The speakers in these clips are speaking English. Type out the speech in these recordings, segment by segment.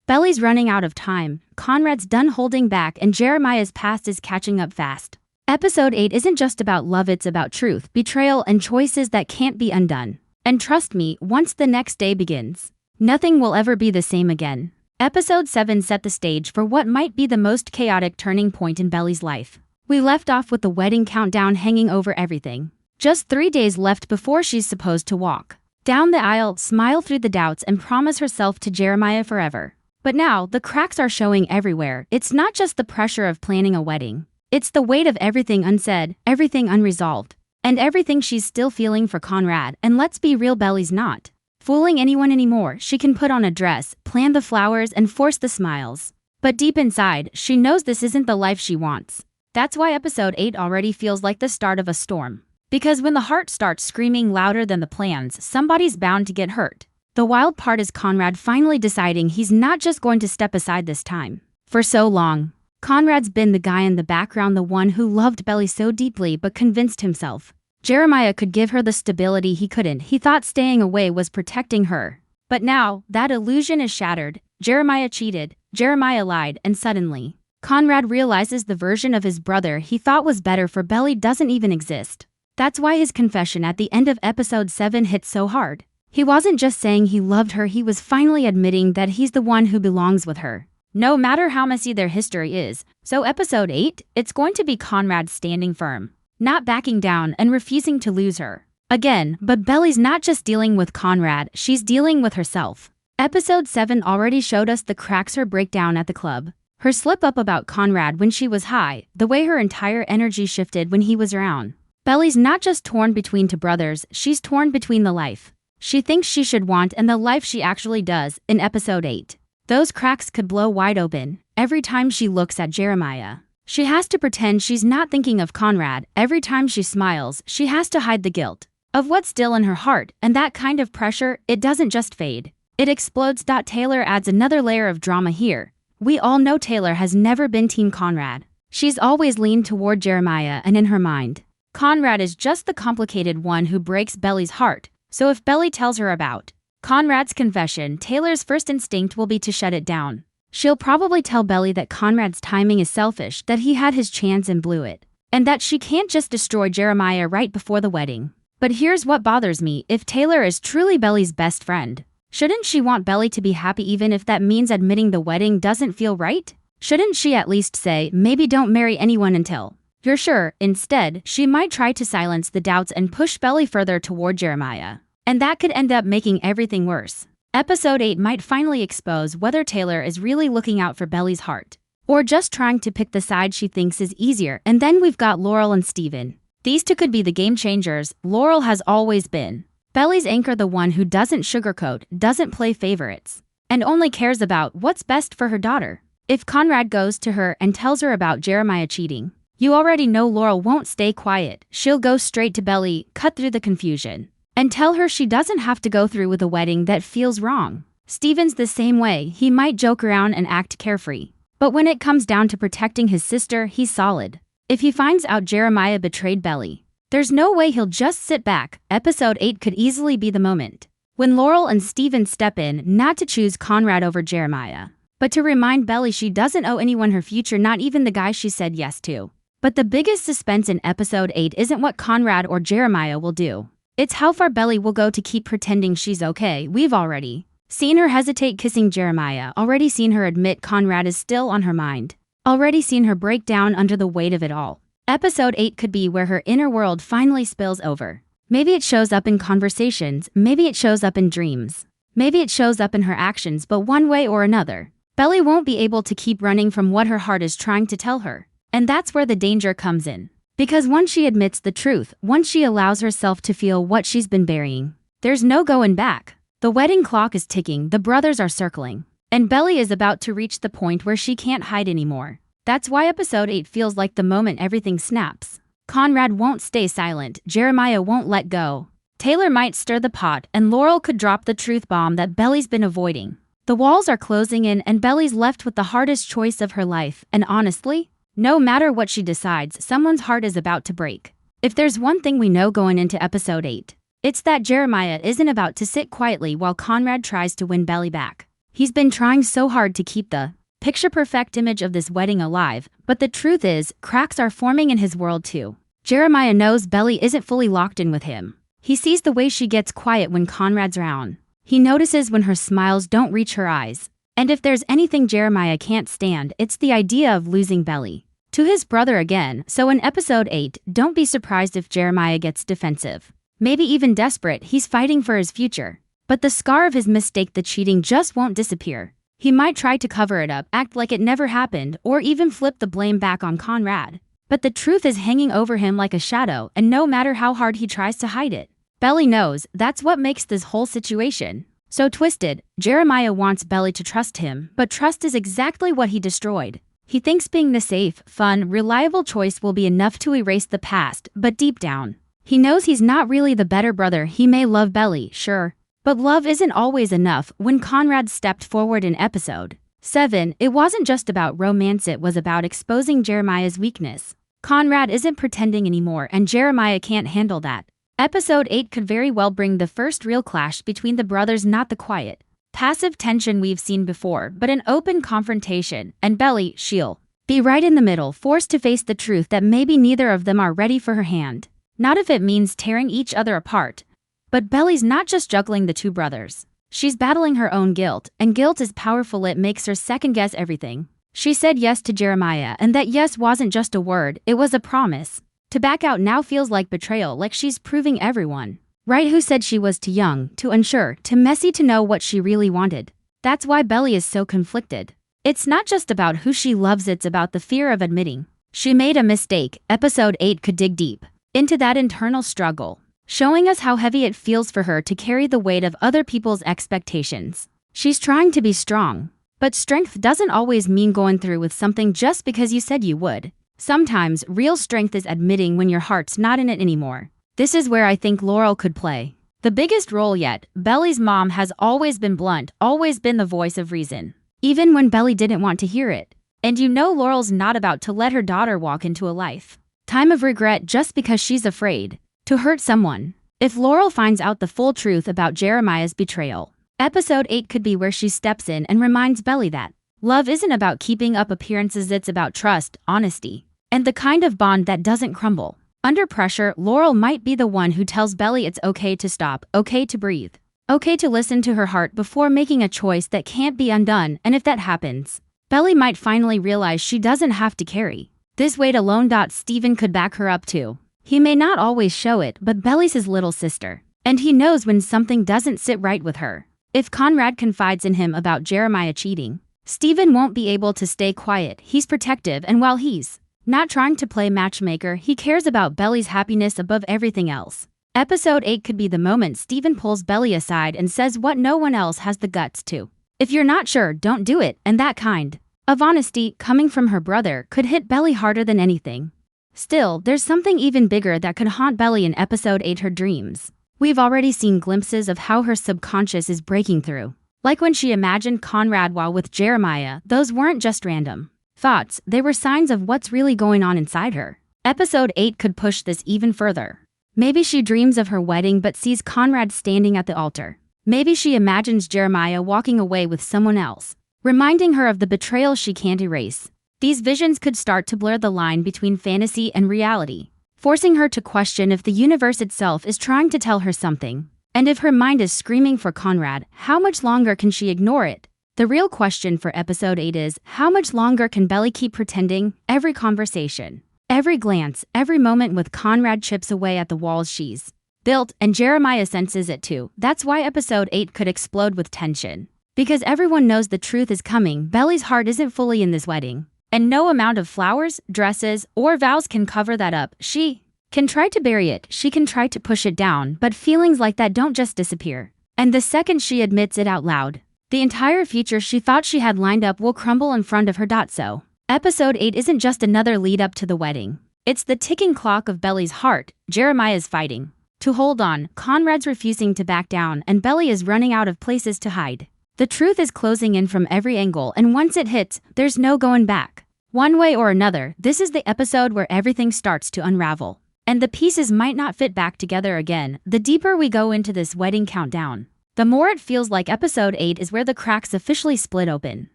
Belly's running out of time, Conrad's done holding back, and Jeremiah's past is catching up fast. Episode 8 isn't just about love, it's about truth, betrayal, and choices that can't be undone. And trust me, once the next day begins, nothing will ever be the same again. Episode 7 set the stage for what might be the most chaotic turning point in Belly's life. We left off with the wedding countdown hanging over everything. Just 3 days left before she's supposed to walk down the aisle, smile through the doubts, and promise herself to Jeremiah forever. But now, the cracks are showing everywhere. It's not just the pressure of planning a wedding. It's the weight of everything unsaid, everything unresolved, and everything she's still feeling for Conrad. And let's be real, Belly's not fooling anyone anymore. She can put on a dress, plan the flowers, and force the smiles. But deep inside, she knows this isn't the life she wants. That's why episode 8 already feels like the start of a storm. Because when the heart starts screaming louder than the plans, somebody's bound to get hurt. The wild part is Conrad finally deciding he's not just going to step aside this time. For so long, Conrad's been the guy in the background, the one who loved Belly so deeply but convinced himself Jeremiah could give her the stability he couldn't. He thought staying away was protecting her. But now, that illusion is shattered. Jeremiah cheated, Jeremiah lied, and suddenly, Conrad realizes the version of his brother he thought was better for Belly doesn't even exist. That's why his confession at the end of episode 7 hit so hard. He wasn't just saying he loved her, he was finally admitting that he's the one who belongs with her, no matter how messy their history is. So episode 8, it's going to be Conrad standing firm, not backing down and refusing to lose her again. But Belly's not just dealing with Conrad, she's dealing with herself. Episode 7 already showed us the cracks, her breakdown at the club, her slip up about Conrad when she was high, the way her entire energy shifted when he was around. Belly's not just torn between two brothers, she's torn between the life she thinks she should want and the life she actually does. In episode 8, those cracks could blow wide open. Every time she looks at Jeremiah, she has to pretend she's not thinking of Conrad. Every time she smiles, she has to hide the guilt of what's still in her heart, and that kind of pressure, it doesn't just fade, it explodes. Taylor adds another layer of drama here. We all know Taylor has never been Team Conrad. She's always leaned toward Jeremiah, and in her mind, Conrad is just the complicated one who breaks Belly's heart. So if Belly tells her about Conrad's confession, Taylor's first instinct will be to shut it down. She'll probably tell Belly that Conrad's timing is selfish, that he had his chance and blew it, and that she can't just destroy Jeremiah right before the wedding. But here's what bothers me. If Taylor is truly Belly's best friend, shouldn't she want Belly to be happy even if that means admitting the wedding doesn't feel right? Shouldn't she at least say, maybe don't marry anyone until you're sure? Instead, she might try to silence the doubts and push Belly further toward Jeremiah. And that could end up making everything worse. Episode 8 might finally expose whether Taylor is really looking out for Belly's heart, or just trying to pick the side she thinks is easier. And then we've got Laurel and Steven. These two could be the game changers. Laurel has always been Belly's anchor, the one who doesn't sugarcoat, doesn't play favorites, and only cares about what's best for her daughter. If Conrad goes to her and tells her about Jeremiah cheating, you already know Laurel won't stay quiet. She'll go straight to Belly, cut through the confusion, and tell her she doesn't have to go through with a wedding that feels wrong. Steven's the same way. He might joke around and act carefree, but when it comes down to protecting his sister, he's solid. If he finds out Jeremiah betrayed Belly, there's no way he'll just sit back. Episode 8 could easily be the moment when Laurel and Steven step in, not to choose Conrad over Jeremiah, but to remind Belly she doesn't owe anyone her future, not even the guy she said yes to. But the biggest suspense in episode 8 isn't what Conrad or Jeremiah will do. It's how far Belly will go to keep pretending she's okay. We've already seen her hesitate kissing Jeremiah, already seen her admit Conrad is still on her mind, already seen her break down under the weight of it all. Episode 8 could be where her inner world finally spills over. Maybe it shows up in conversations, maybe it shows up in dreams, maybe it shows up in her actions, but one way or another, Belly won't be able to keep running from what her heart is trying to tell her. And that's where the danger comes in. Because once she admits the truth, once she allows herself to feel what she's been burying, there's no going back. The wedding clock is ticking, the brothers are circling, and Belly is about to reach the point where she can't hide anymore. That's why episode 8 feels like the moment everything snaps. Conrad won't stay silent, Jeremiah won't let go. Taylor might stir the pot, and Laurel could drop the truth bomb that Belly's been avoiding. The walls are closing in, and Belly's left with the hardest choice of her life, and honestly, no matter what she decides, someone's heart is about to break. If there's one thing we know going into episode 8, it's that Jeremiah isn't about to sit quietly while Conrad tries to win Belly back. He's been trying so hard to keep the picture-perfect image of this wedding alive, but the truth is, cracks are forming in his world too. Jeremiah knows Belly isn't fully locked in with him. He sees the way she gets quiet when Conrad's around. He notices when her smiles don't reach her eyes. And if there's anything Jeremiah can't stand, it's the idea of losing Belly to his brother again. So in episode 8, don't be surprised if Jeremiah gets defensive. Maybe even desperate. He's fighting for his future. But the scar of his mistake, the cheating, just won't disappear. He might try to cover it up, act like it never happened, or even flip the blame back on Conrad. But the truth is hanging over him like a shadow, and no matter how hard he tries to hide it, Belly knows. That's what makes this whole situation so twisted. Jeremiah wants Belly to trust him, but trust is exactly what he destroyed. He thinks being the safe, fun, reliable choice will be enough to erase the past, but deep down, he knows he's not really the better brother. He may love Belly, sure, but love isn't always enough. When Conrad stepped forward in episode 7, it wasn't just about romance, it was about exposing Jeremiah's weakness. Conrad isn't pretending anymore, and Jeremiah can't handle that. Episode 8 could very well bring the first real clash between the brothers, not the quiet, passive tension we've seen before, but an open confrontation, and Belly, she'll be right in the middle, forced to face the truth that maybe neither of them are ready for her hand. Not if it means tearing each other apart. But Belly's not just juggling the two brothers. She's battling her own guilt, and guilt is powerful. It makes her second-guess everything. She said yes to Jeremiah, and that yes wasn't just a word, it was a promise. To back out now feels like betrayal, like she's proving everyone right who said she was too young, too unsure, too messy to know what she really wanted. That's why Belly is so conflicted. It's not just about who she loves, it's about the fear of admitting she made a mistake. Episode 8 could dig deep into that internal struggle, showing us how heavy it feels for her to carry the weight of other people's expectations. She's trying to be strong, but strength doesn't always mean going through with something just because you said you would. Sometimes, real strength is admitting when your heart's not in it anymore. This is where I think Laurel could play the biggest role yet. Belly's mom has always been blunt, always been the voice of reason, even when Belly didn't want to hear it. And you know Laurel's not about to let her daughter walk into a lifetime of regret just because she's afraid to hurt someone. If Laurel finds out the full truth about Jeremiah's betrayal, episode 8 could be where she steps in and reminds Belly that love isn't about keeping up appearances, it's about trust, honesty, and the kind of bond that doesn't crumble under pressure. Laurel might be the one who tells Belly it's okay to stop, okay to breathe, okay to listen to her heart before making a choice that can't be undone. And if that happens, Belly might finally realize she doesn't have to carry this weight alone. Steven could back her up too. He may not always show it, but Belly's his little sister, and he knows when something doesn't sit right with her. If Conrad confides in him about Jeremiah cheating, Steven won't be able to stay quiet. He's protective, and while he's not trying to play matchmaker, he cares about Belly's happiness above everything else. Episode 8 could be the moment Steven pulls Belly aside and says what no one else has the guts to. If you're not sure, don't do it. And that kind of honesty, coming from her brother, could hit Belly harder than anything. Still, there's something even bigger that could haunt Belly in episode 8, her dreams. We've already seen glimpses of how her subconscious is breaking through. Like when she imagined Conrad while with Jeremiah, those weren't just random thoughts, they were signs of what's really going on inside her. Episode 8 could push this even further. Maybe she dreams of her wedding but sees Conrad standing at the altar. Maybe she imagines Jeremiah walking away with someone else, reminding her of the betrayal she can't erase. These visions could start to blur the line between fantasy and reality, forcing her to question if the universe itself is trying to tell her something. And if her mind is screaming for Conrad, how much longer can she ignore it? The real question for episode 8 is, how much longer can Belly keep pretending? Every conversation, every glance, every moment with Conrad chips away at the walls she's built, and Jeremiah senses it too. That's why episode 8 could explode with tension. Because everyone knows the truth is coming. Belly's heart isn't fully in this wedding, and no amount of flowers, dresses, or vows can cover that up. She can try to bury it, she can try to push it down, but feelings like that don't just disappear. And the second she admits it out loud, the entire future she thought she had lined up will crumble in front of her. So, episode 8 isn't just another lead up to the wedding. It's the ticking clock of Belly's heart. Jeremiah's fighting to hold on, Conrad's refusing to back down, and Belly is running out of places to hide. The truth is closing in from every angle, and once it hits, there's no going back. One way or another, this is the episode where everything starts to unravel, and the pieces might not fit back together again. The deeper we go into this wedding countdown, the more it feels like episode 8 is where the cracks officially split open.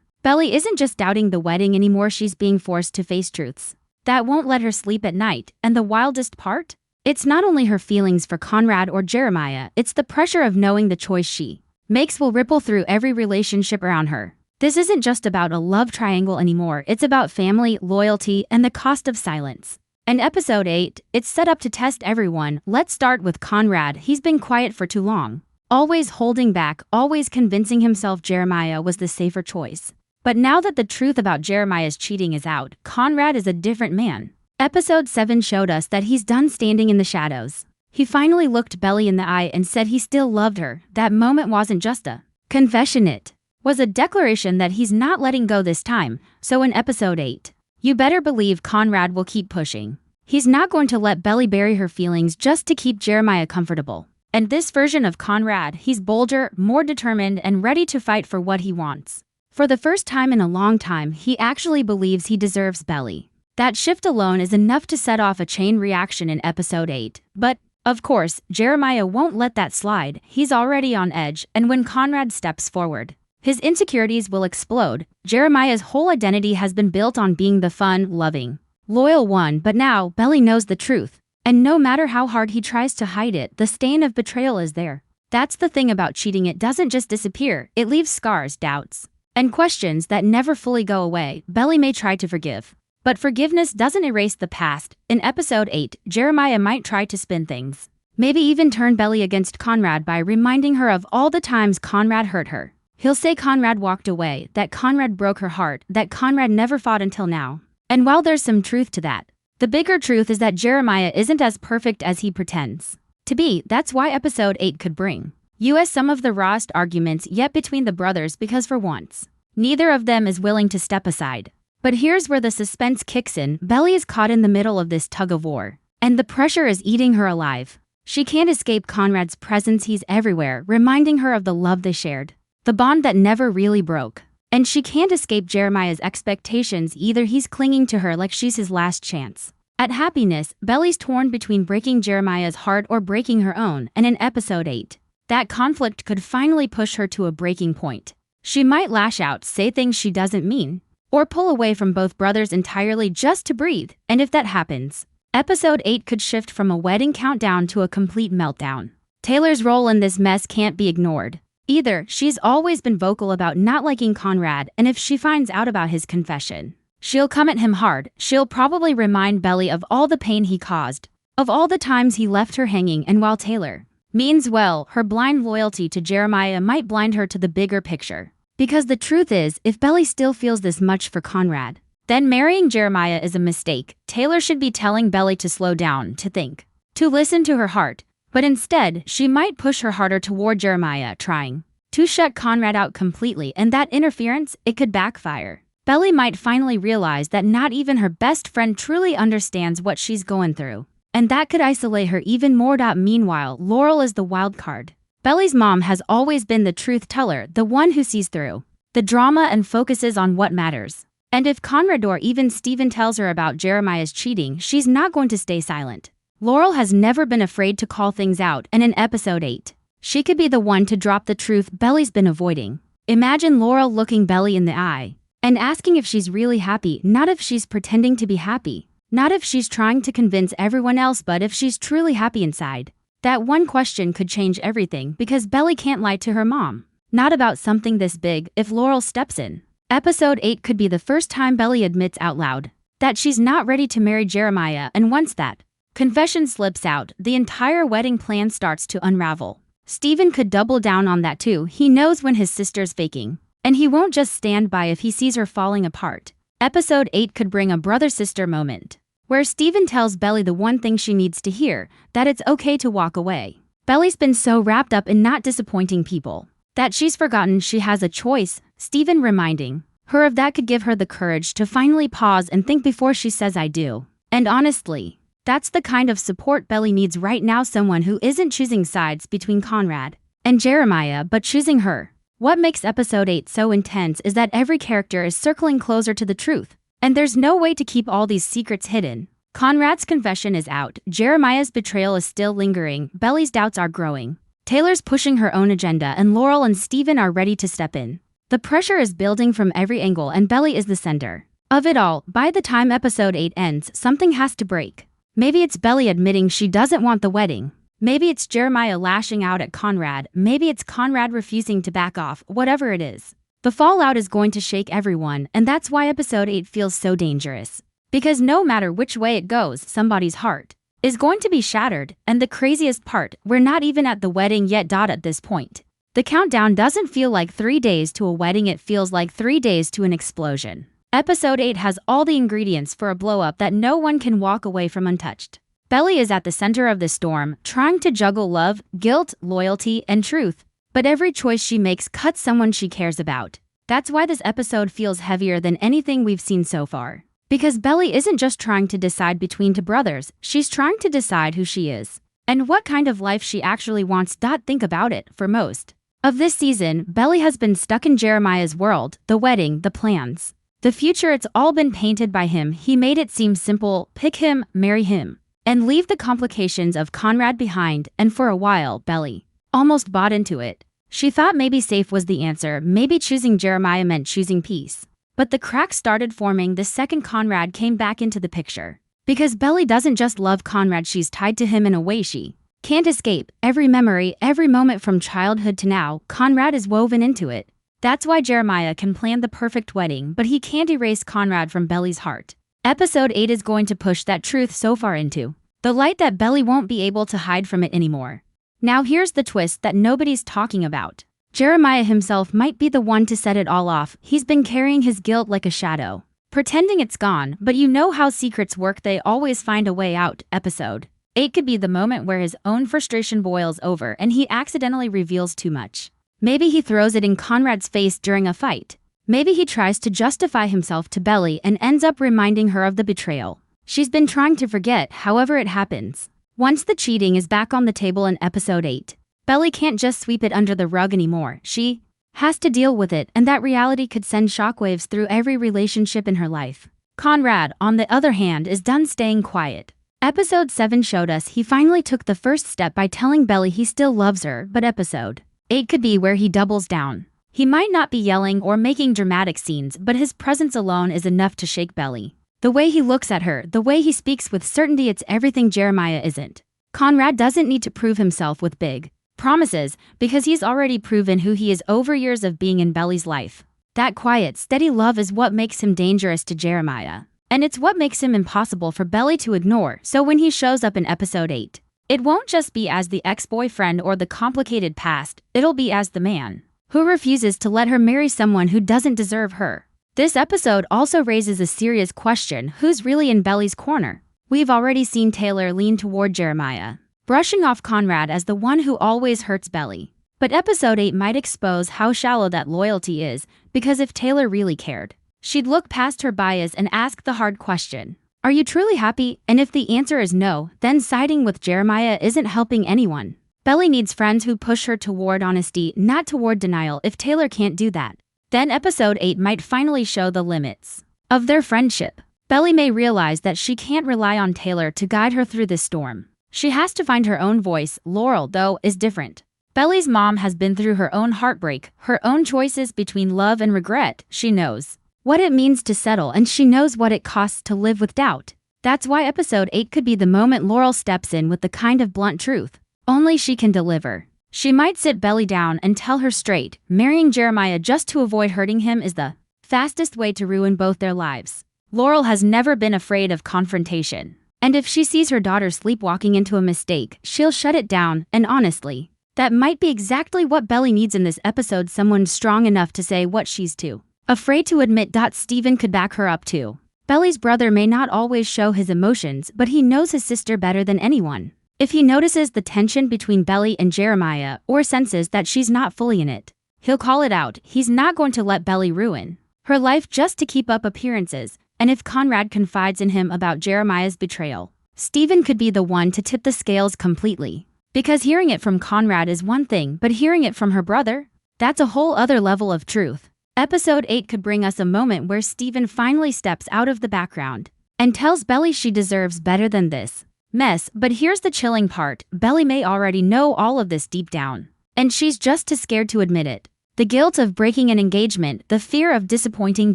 Belly isn't just doubting the wedding anymore, she's being forced to face truths that won't let her sleep at night, and the wildest part? It's not only her feelings for Conrad or Jeremiah, it's the pressure of knowing the choice she makes will ripple through every relationship around her. This isn't just about a love triangle anymore, it's about family, loyalty, and the cost of silence. In episode 8, it's set up to test everyone. Let's start with Conrad. He's been quiet for too long, always holding back, always convincing himself Jeremiah was the safer choice. But now that the truth about Jeremiah's cheating is out, Conrad is a different man. Episode 7 showed us that he's done standing in the shadows. He finally looked Belly in the eye and said he still loved her. That moment wasn't just a confession, it was a declaration that he's not letting go this time. So in episode 8, you better believe Conrad will keep pushing. He's not going to let Belly bury her feelings just to keep Jeremiah comfortable. And this version of Conrad, he's bolder, more determined, and ready to fight for what he wants. For the first time in a long time, he actually believes he deserves Belly. That shift alone is enough to set off a chain reaction in episode 8. But, of course, Jeremiah won't let that slide. He's already on edge, and when Conrad steps forward, his insecurities will explode. Jeremiah's whole identity has been built on being the fun, loving, loyal one, but now Belly knows the truth. And no matter how hard he tries to hide it, the stain of betrayal is there. That's the thing about cheating, it doesn't just disappear, it leaves scars, doubts, and questions that never fully go away. Belly may try to forgive, but forgiveness doesn't erase the past. In episode 8, Jeremiah might try to spin things, maybe even turn Belly against Conrad by reminding her of all the times Conrad hurt her. He'll say Conrad walked away, that Conrad broke her heart, that Conrad never fought until now. And while there's some truth to that, the bigger truth is that Jeremiah isn't as perfect as he pretends to be. That's why episode 8 could bring us some of the rawest arguments yet between the brothers, because for once, neither of them is willing to step aside. But here's where the suspense kicks in. Belly is caught in the middle of this tug-of-war, and the pressure is eating her alive. She can't escape Conrad's presence, he's everywhere, reminding her of the love they shared, the bond that never really broke. And she can't escape Jeremiah's expectations either, he's clinging to her like she's his last chance at happiness. Belly's torn between breaking Jeremiah's heart or breaking her own, and in episode 8, that conflict could finally push her to a breaking point. She might lash out, say things she doesn't mean, or pull away from both brothers entirely just to breathe. And if that happens, episode 8 could shift from a wedding countdown to a complete meltdown. Taylor's role in this mess can't be ignored either. She's always been vocal about not liking Conrad, and if she finds out about his confession, she'll come at him hard. She'll probably remind Belly of all the pain he caused, of all the times he left her hanging, and while Taylor means well, her blind loyalty to Jeremiah might blind her to the bigger picture. Because the truth is, if Belly still feels this much for Conrad, then marrying Jeremiah is a mistake. Taylor should be telling Belly to slow down, to think, to listen to her heart. But instead, she might push her harder toward Jeremiah, trying to shut Conrad out completely, and that interference, it could backfire. Belly might finally realize that not even her best friend truly understands what she's going through, and that could isolate her even more. Meanwhile, Laurel is the wild card. Belly's mom has always been the truth teller, the one who sees through the drama and focuses on what matters. And if Conrad or even Steven tells her about Jeremiah's cheating, she's not going to stay silent. Laurel has never been afraid to call things out, and in episode 8, she could be the one to drop the truth Belly's been avoiding. Imagine Laurel looking Belly in the eye and asking if she's really happy, not if she's pretending to be happy, not if she's trying to convince everyone else, but if she's truly happy inside. That one question could change everything, because Belly can't lie to her mom, not about something this big. If Laurel steps in, episode 8 could be the first time Belly admits out loud that she's not ready to marry Jeremiah, and once that confession slips out, the entire wedding plan starts to unravel. Steven could double down on that too. He knows when his sister's faking, and he won't just stand by if he sees her falling apart. Episode 8 could bring a brother-sister moment, where Steven tells Belly the one thing she needs to hear, that it's okay to walk away. Belly's been so wrapped up in not disappointing people that she's forgotten she has a choice. Steven reminding her of that could give her the courage to finally pause and think before she says I do. And honestly, that's the kind of support Belly needs right now, someone who isn't choosing sides between Conrad and Jeremiah, but choosing her. What makes episode 8 so intense is that every character is circling closer to the truth, and there's no way to keep all these secrets hidden. Conrad's confession is out, Jeremiah's betrayal is still lingering, Belly's doubts are growing, Taylor's pushing her own agenda and Laurel and Steven are ready to step in. The pressure is building from every angle and Belly is the center of it all. By the time episode 8 ends, something has to break. Maybe it's Belly admitting she doesn't want the wedding. Maybe it's Jeremiah lashing out at Conrad. Maybe it's Conrad refusing to back off. Whatever it is, the fallout is going to shake everyone, and that's why episode 8 feels so dangerous. Because no matter which way it goes, somebody's heart is going to be shattered. And the craziest part, we're not even at the wedding yet. At this point, the countdown doesn't feel like 3 days to a wedding, it feels like 3 days to an explosion. Episode 8 has all the ingredients for a blow-up that no one can walk away from untouched. Belly is at the center of the storm, trying to juggle love, guilt, loyalty, and truth. But every choice she makes cuts someone she cares about. That's why this episode feels heavier than anything we've seen so far. Because Belly isn't just trying to decide between two brothers, she's trying to decide who she is and what kind of life she actually wants. Think about it, for most of this season, Belly has been stuck in Jeremiah's world, the wedding, the plans. The future, it's all been painted by him. He made it seem simple: pick him, marry him, and leave the complications of Conrad behind. And for a while, Belly almost bought into it. She thought maybe safe was the answer, maybe choosing Jeremiah meant choosing peace. But the cracks started forming the second Conrad came back into the picture. Because Belly doesn't just love Conrad, she's tied to him in a way she can't escape. Every memory, every moment from childhood to now, Conrad is woven into it. That's why Jeremiah can plan the perfect wedding, but he can't erase Conrad from Belly's heart. Episode 8 is going to push that truth so far into the light that Belly won't be able to hide from it anymore. Now here's the twist that nobody's talking about. Jeremiah himself might be the one to set it all off. He's been carrying his guilt like a shadow, pretending it's gone, but you know how secrets work, they always find a way out. Episode 8 could be the moment where his own frustration boils over and he accidentally reveals too much. Maybe he throws it in Conrad's face during a fight. Maybe he tries to justify himself to Belly and ends up reminding her of the betrayal she's been trying to forget. However it happens, once the cheating is back on the table in episode 8, Belly can't just sweep it under the rug anymore. She has to deal with it, and that reality could send shockwaves through every relationship in her life. Conrad, on the other hand, is done staying quiet. Episode 7 showed us he finally took the first step by telling Belly he still loves her, but episode 8 could be where he doubles down. He might not be yelling or making dramatic scenes, but his presence alone is enough to shake Belly. The way he looks at her, the way he speaks with certainty, it's everything Jeremiah isn't. Conrad doesn't need to prove himself with big promises, because he's already proven who he is over years of being in Belly's life. That quiet, steady love is what makes him dangerous to Jeremiah. And it's what makes him impossible for Belly to ignore. So when he shows up in episode 8, it won't just be as the ex-boyfriend or the complicated past, it'll be as the man who refuses to let her marry someone who doesn't deserve her. This episode also raises a serious question: who's really in Belly's corner? We've already seen Taylor lean toward Jeremiah, brushing off Conrad as the one who always hurts Belly. But episode 8 might expose how shallow that loyalty is, because if Taylor really cared, she'd look past her bias and ask the hard question: are you truly happy? And if the answer is no, then siding with Jeremiah isn't helping anyone. Belly needs friends who push her toward honesty, not toward denial. If Taylor can't do that, then episode 8 might finally show the limits of their friendship. Belly may realize that she can't rely on Taylor to guide her through this storm. She has to find her own voice. Laurel, though, is different. Belly's mom has been through her own heartbreak, her own choices between love and regret. She knows what it means to settle, and she knows what it costs to live with doubt. That's why episode 8 could be the moment Laurel steps in with the kind of blunt truth only she can deliver. She might sit Belly down and tell her straight, marrying Jeremiah just to avoid hurting him is the fastest way to ruin both their lives. Laurel has never been afraid of confrontation, and if she sees her daughter sleepwalking into a mistake, she'll shut it down. And honestly, that might be exactly what Belly needs in this episode: someone strong enough to say what she's too afraid to admit. Steven could back her up too. Belly's brother may not always show his emotions, but he knows his sister better than anyone. If he notices the tension between Belly and Jeremiah, or senses that she's not fully in it, he'll call it out. He's not going to let Belly ruin her life just to keep up appearances. And if Conrad confides in him about Jeremiah's betrayal, Steven could be the one to tip the scales completely. Because hearing it from Conrad is one thing, but hearing it from her brother, that's a whole other level of truth. Episode 8 could bring us a moment where Steven finally steps out of the background and tells Belly she deserves better than this. mess, but here's the chilling part. Belly may already know all of this deep down. And she's just too scared to admit it. The guilt of breaking an engagement, the fear of disappointing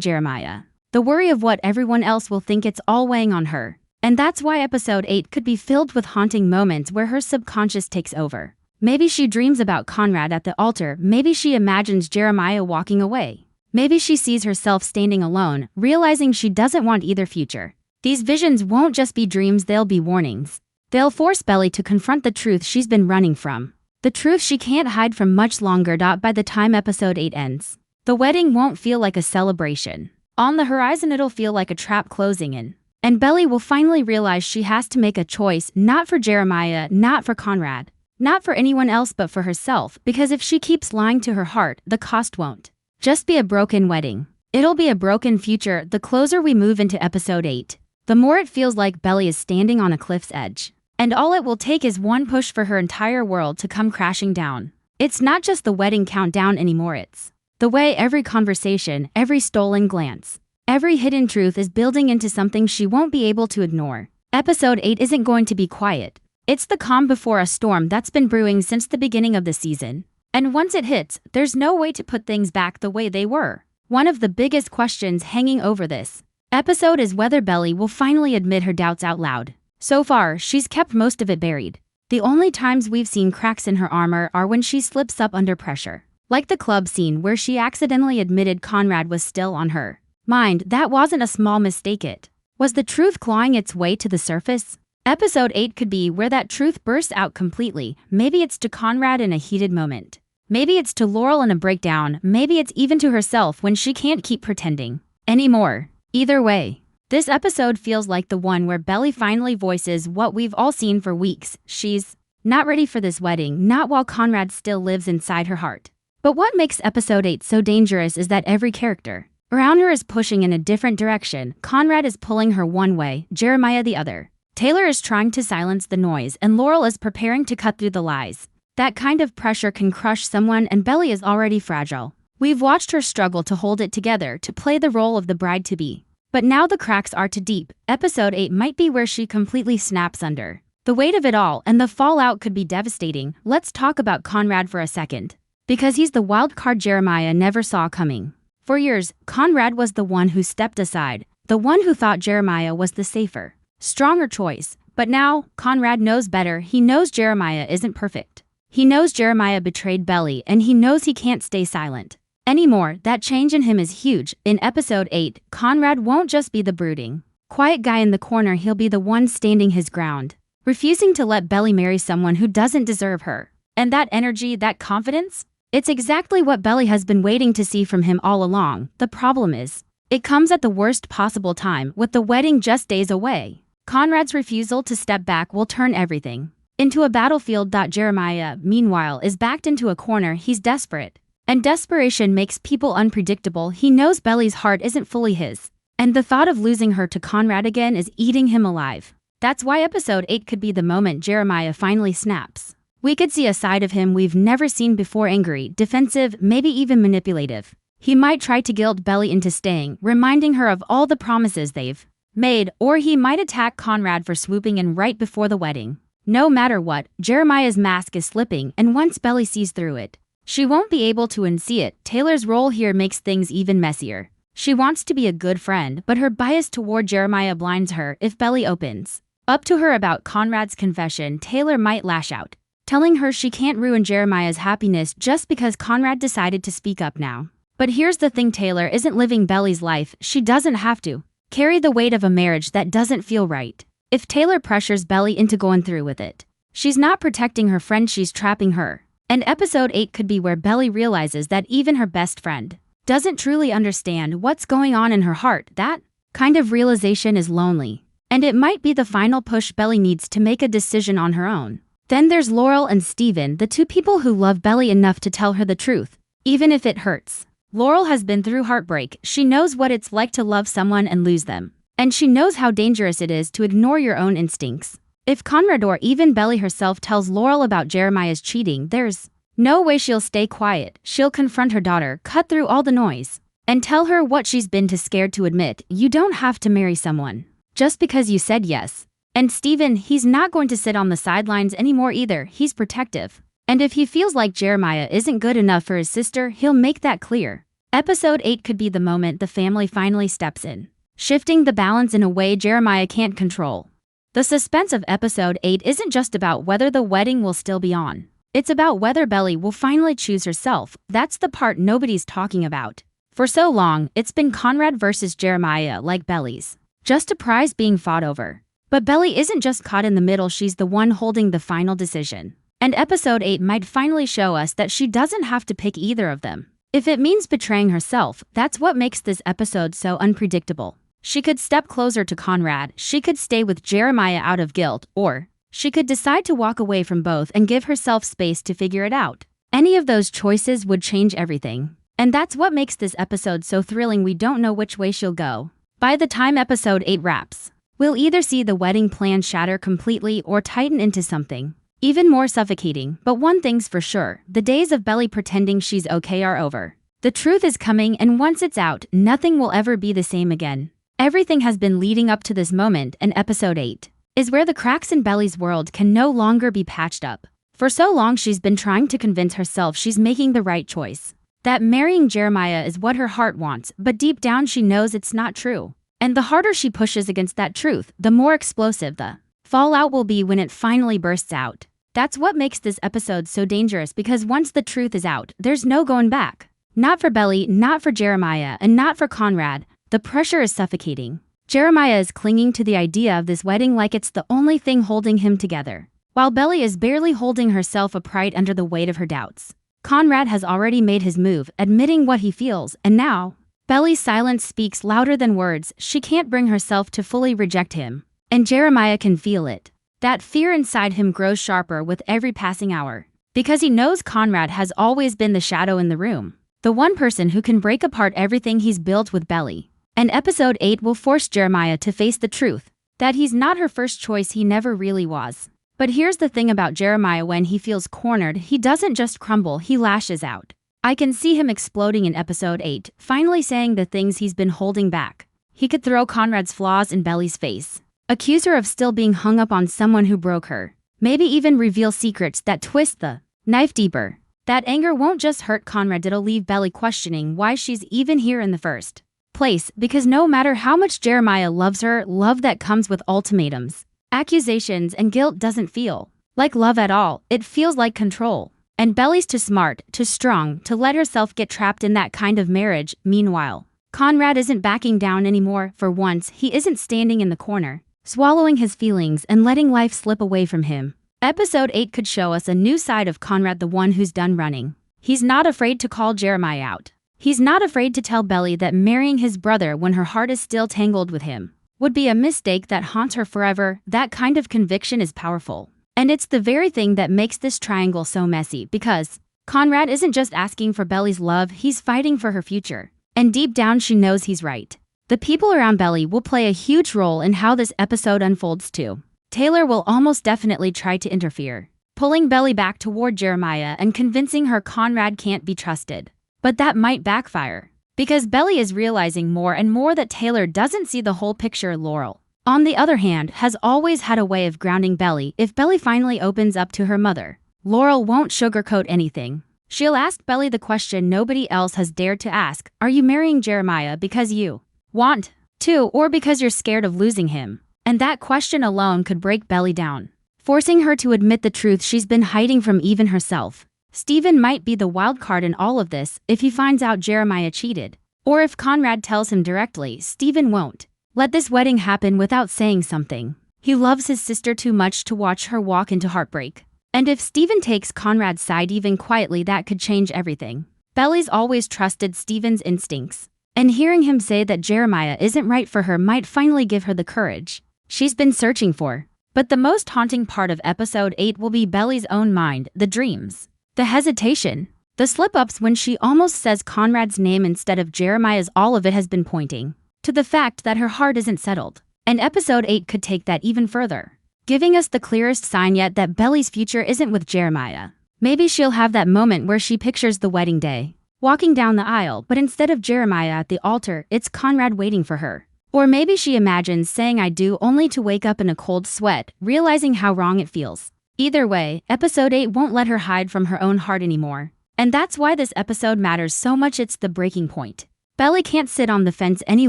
Jeremiah, the worry of what everyone else will think, it's all weighing on her. And that's why episode 8 could be filled with haunting moments where her subconscious takes over. Maybe she dreams about Conrad at the altar, maybe she imagines Jeremiah walking away. Maybe she sees herself standing alone, realizing she doesn't want either future. These visions won't just be dreams, they'll be warnings. They'll force Belly to confront the truth she's been running from. The truth she can't hide from much longer. By the time episode 8 ends, the wedding won't feel like a celebration. On the horizon, it'll feel like a trap closing in. And Belly will finally realize she has to make a choice, not for Jeremiah, not for Conrad, not for anyone else, but for herself, because if she keeps lying to her heart, the cost won't just be a broken wedding. It'll be a broken future. The closer we move into episode 8, the more it feels like Belly is standing on a cliff's edge. And all it will take is one push for her entire world to come crashing down. It's not just the wedding countdown anymore, it's the way every conversation, every stolen glance, every hidden truth is building into something she won't be able to ignore. Episode 8 isn't going to be quiet. It's the calm before a storm that's been brewing since the beginning of the season. And once it hits, there's no way to put things back the way they were. One of the biggest questions hanging over this episode is whether Belly will finally admit her doubts out loud. So far, she's kept most of it buried. The only times we've seen cracks in her armor are when she slips up under pressure. Like the club scene where she accidentally admitted Conrad was still on her mind. That wasn't a small mistake, it was the truth clawing its way to the surface. Episode 8 could be where that truth bursts out completely. Maybe it's to Conrad in a heated moment. Maybe it's to Laurel in a breakdown. Maybe it's even to herself when she can't keep pretending anymore. Either way, this episode feels like the one where Belly finally voices what we've all seen for weeks. She's not ready for this wedding, not while Conrad still lives inside her heart. But what makes episode 8 so dangerous is that every character around her is pushing in a different direction. Conrad is pulling her one way, Jeremiah the other. Taylor is trying to silence the noise, and Laurel is preparing to cut through the lies. That kind of pressure can crush someone, and Belly is already fragile. We've watched her struggle to hold it together, to play the role of the bride-to-be. But now the cracks are too deep. Episode 8 might be where she completely snaps under the weight of it all, and the fallout could be devastating. Let's talk about Conrad for a second, because he's the wild card Jeremiah never saw coming. For years, Conrad was the one who stepped aside, the one who thought Jeremiah was the safer, stronger choice. But now, Conrad knows better. He knows Jeremiah isn't perfect. He knows Jeremiah betrayed Belly, and he knows he can't stay silent anymore. That change in him is huge. In episode 8, Conrad won't just be the brooding, quiet guy in the corner. He'll be the one standing his ground, refusing to let Belly marry someone who doesn't deserve her. And that energy, that confidence, it's exactly what Belly has been waiting to see from him all along. The problem is, it comes at the worst possible time, with the wedding just days away. Conrad's refusal to step back will turn everything into a battlefield. Jeremiah, meanwhile, is backed into a corner. He's desperate. And desperation makes people unpredictable. He knows Belly's heart isn't fully his, and the thought of losing her to Conrad again is eating him alive. That's why episode 8 could be the moment Jeremiah finally snaps. We could see a side of him we've never seen before, angry, defensive, maybe even manipulative. He might try to guilt Belly into staying, reminding her of all the promises they've made, or he might attack Conrad for swooping in right before the wedding. No matter what, Jeremiah's mask is slipping, and once Belly sees through it, she won't be able to unsee it. Taylor's role here makes things even messier. She wants to be a good friend, but her bias toward Jeremiah blinds her. If Belly opens up to her about Conrad's confession, Taylor might lash out, telling her she can't ruin Jeremiah's happiness just because Conrad decided to speak up now. But here's the thing, Taylor isn't living Belly's life. She doesn't have to carry the weight of a marriage that doesn't feel right. If Taylor pressures Belly into going through with it, she's not protecting her friend, she's trapping her. And episode 8 could be where Belly realizes that even her best friend doesn't truly understand what's going on in her heart. That kind of realization is lonely, and it might be the final push Belly needs to make a decision on her own. Then there's Laurel and Steven, the two people who love Belly enough to tell her the truth, even if it hurts. Laurel has been through heartbreak. She knows what it's like to love someone and lose them. And she knows how dangerous it is to ignore your own instincts. If Conrad or even Belly herself tells Laurel about Jeremiah's cheating, there's no way she'll stay quiet. She'll confront her daughter, cut through all the noise, and tell her what she's been too scared to admit. You don't have to marry someone just because you said yes. And Steven, he's not going to sit on the sidelines anymore either, he's protective. And if he feels like Jeremiah isn't good enough for his sister, he'll make that clear. Episode 8 could be the moment the family finally steps in, shifting the balance in a way Jeremiah can't control. The suspense of episode 8 isn't just about whether the wedding will still be on. It's about whether Belly will finally choose herself. That's the part nobody's talking about. For so long, it's been Conrad versus Jeremiah like Belly's. Just a prize being fought over. But Belly isn't just caught in the middle, she's the one holding the final decision. And episode 8 might finally show us that she doesn't have to pick either of them. If it means betraying herself, that's what makes this episode so unpredictable. She could step closer to Conrad, she could stay with Jeremiah out of guilt, or she could decide to walk away from both and give herself space to figure it out. Any of those choices would change everything. And that's what makes this episode so thrilling, we don't know which way she'll go. By the time episode 8 wraps, we'll either see the wedding plan shatter completely or tighten into something even more suffocating. But one thing's for sure, the days of Belly pretending she's okay are over. The truth is coming, and once it's out, nothing will ever be the same again. Everything has been leading up to this moment, and episode 8 is where the cracks in Belly's world can no longer be patched up. For so long she's been trying to convince herself she's making the right choice, that marrying Jeremiah is what her heart wants, but deep down she knows it's not true. And the harder she pushes against that truth, the more explosive the fallout will be when it finally bursts out. That's what makes this episode so dangerous, because once the truth is out, there's no going back. Not for Belly, not for Jeremiah, and not for Conrad. The pressure is suffocating. Jeremiah is clinging to the idea of this wedding like it's the only thing holding him together, while Belly is barely holding herself upright under the weight of her doubts. Conrad has already made his move, admitting what he feels, and now Belly's silence speaks louder than words. She can't bring herself to fully reject him. And Jeremiah can feel it. That fear inside him grows sharper with every passing hour, because he knows Conrad has always been the shadow in the room, the one person who can break apart everything he's built with Belly. And episode 8 will force Jeremiah to face the truth, that he's not her first choice, he never really was. But here's the thing about Jeremiah: when he feels cornered, he doesn't just crumble, he lashes out. I can see him exploding in episode 8, finally saying the things he's been holding back. He could throw Conrad's flaws in Belly's face, accuse her of still being hung up on someone who broke her, maybe even reveal secrets that twist the knife deeper. That anger won't just hurt Conrad, it'll leave Belly questioning why she's even here in the first place, because no matter how much Jeremiah loves her, love that comes with ultimatums, accusations, and guilt doesn't feel like love at all. It feels like control. And Belly's too smart, too strong, to let herself get trapped in that kind of marriage. Meanwhile, Conrad isn't backing down anymore. For once, he isn't standing in the corner, swallowing his feelings and letting life slip away from him. Episode 8 could show us a new side of Conrad, the one who's done running. He's not afraid to call Jeremiah out. He's not afraid to tell Belly that marrying his brother when her heart is still tangled with him would be a mistake that haunts her forever. That kind of conviction is powerful. And it's the very thing that makes this triangle so messy, because Conrad isn't just asking for Belly's love, he's fighting for her future. And deep down she knows he's right. The people around Belly will play a huge role in how this episode unfolds too. Taylor will almost definitely try to interfere, pulling Belly back toward Jeremiah and convincing her Conrad can't be trusted. But that might backfire, because Belly is realizing more and more that Taylor doesn't see the whole picture. Laurel, on the other hand, has always had a way of grounding Belly. If Belly finally opens up to her mother, Laurel won't sugarcoat anything. She'll ask Belly the question nobody else has dared to ask: are you marrying Jeremiah because you want to, or because you're scared of losing him? And that question alone could break Belly down, forcing her to admit the truth she's been hiding from even herself. Steven might be the wild card in all of this. If he finds out Jeremiah cheated, or if Conrad tells him directly, Steven won't let this wedding happen without saying something. He loves his sister too much to watch her walk into heartbreak. And if Steven takes Conrad's side even quietly, that could change everything. Belly's always trusted Steven's instincts, and hearing him say that Jeremiah isn't right for her might finally give her the courage she's been searching for. But the most haunting part of episode 8 will be Belly's own mind, the dreams, the hesitation, the slip-ups when she almost says Conrad's name instead of Jeremiah's. All of it has been pointing to the fact that her heart isn't settled. And episode 8 could take that even further, giving us the clearest sign yet that Belly's future isn't with Jeremiah. Maybe she'll have that moment where she pictures the wedding day, walking down the aisle, but instead of Jeremiah at the altar, it's Conrad waiting for her. Or maybe she imagines saying I do only to wake up in a cold sweat, realizing how wrong it feels. Either way, episode 8 won't let her hide from her own heart anymore. And that's why this episode matters so much. It's the breaking point. Belly can't sit on the fence any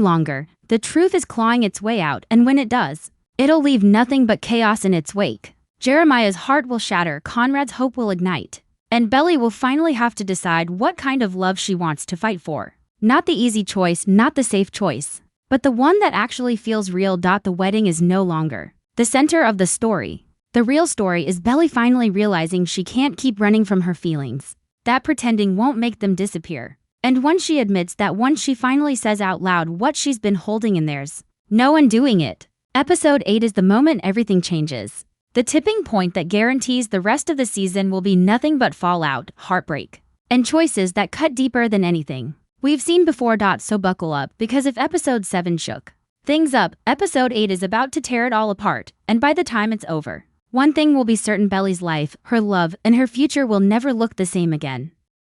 longer. The truth is clawing its way out, and when it does, it'll leave nothing but chaos in its wake. Jeremiah's heart will shatter, Conrad's hope will ignite, and Belly will finally have to decide what kind of love she wants to fight for. Not the easy choice, not the safe choice, but the one that actually feels real. The wedding is no longer the center of the story. The real story is Belly finally realizing she can't keep running from her feelings. That pretending won't make them disappear. And once she admits that, once she finally says out loud what she's been holding in, there's no undoing it. Episode 8 is the moment everything changes. The tipping point that guarantees the rest of the season will be nothing but fallout, heartbreak, and choices that cut deeper than anything we've seen before. So buckle up, because if episode 7 shook things up, episode 8 is about to tear it all apart. And by the time it's over, one thing will be certain: Belly's life, her love, and her future will never look the same again.